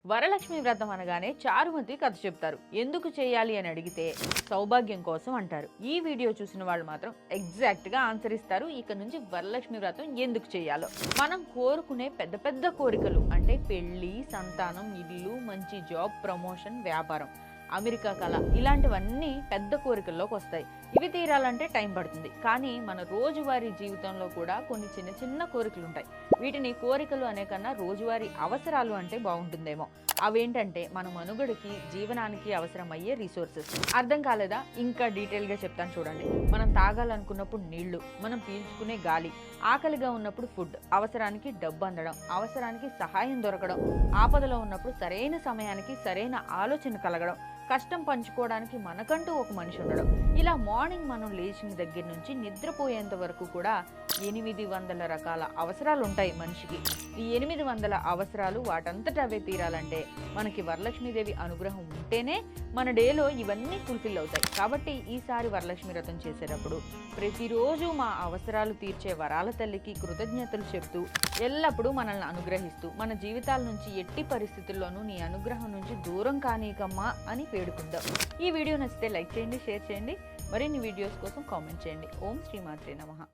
వరలక్ష్మి వ్రతం అనగానే చారుమతి కథ చెప్తారు. ఎందుకు చేయాలి అని అడిగితే సౌభాగ్యం కోసం అంటారు. ఈ వీడియో చూసిన వాళ్ళు మాత్రం ఎగ్జాక్ట్ గా ఆన్సర్ ఇస్తారు. ఇక నుంచి వరలక్ష్మి వ్రతం ఎందుకు చేయాలో. మనం కోరుకునే పెద్ద పెద్ద కోరికలు అంటే పెళ్లి, సంతానం, ఇల్లు, మంచి జాబ్, ప్రమోషన్, వ్యాపారం, అమెరికా కళ, ఇలాంటివన్నీ పెద్ద కోరికల్లోకి వస్తాయి. ఇవి తీరాలంటే టైం పడుతుంది. కానీ మన రోజువారీ జీవితంలో కూడా కొన్ని చిన్న చిన్న కోరికలు ఉంటాయి. వీటిని కోరికలు అనే కన్నా రోజువారీ అవసరాలు అంటే బాగుంటుందేమో. అవేంటంటే మన మనుగడకి, జీవనానికి అవసరమయ్యే రిసోర్సెస్. అర్థం కాలేదా? ఇంకా డీటెయిల్గా చెప్తాను చూడండి. మనం తాగాలనుకున్నప్పుడు నీళ్లు, మనం పీల్చుకునే గాలి, ఆకలిగా ఉన్నప్పుడు ఫుడ్, అవసరానికి డబ్బు అందడం, అవసరానికి సహాయం దొరకడం, ఆపదలో ఉన్నప్పుడు సరైన సమయానికి సరైన ఆలోచన కలగడం, కష్టం పంచుకోవడానికి మనకంటూ ఒక మనిషి ఉండడం. ఇలా మార్నింగ్ మనం లేచిన దగ్గర నుంచి నిద్రపోయేంత వరకు కూడా 800 రకాల అవసరాలు ఉంటాయి మనిషికి. ఈ 800 అవసరాలు వాటంతట అవే తీరాలంటే మనకి వరలక్ష్మీదేవి అనుగ్రహం ఉంటేనే మన డేలో ఇవన్నీ ఫుల్ఫిల్ అవుతాయి. కాబట్టి ఈసారి వరలక్ష్మి వ్రతం చేసేటప్పుడు ప్రతిరోజు మా అవసరాలు తీర్చే వరాల తల్లికి కృతజ్ఞతలు చెప్తూ, ఎల్లప్పుడూ మనల్ని అనుగ్రహిస్తూ, మన జీవితాల నుంచి ఎట్టి పరిస్థితుల్లోనూ నీ అనుగ్రహం నుంచి దూరం కానీకమ్మా అని వేడుకుందాం. ఈ వీడియో నచ్చితే లైక్ చేయండి, షేర్ చేయండి. మరిన్ని వీడియోస్ కోసం కామెంట్ చేయండి. ఓం శ్రీమాత్రే నమః.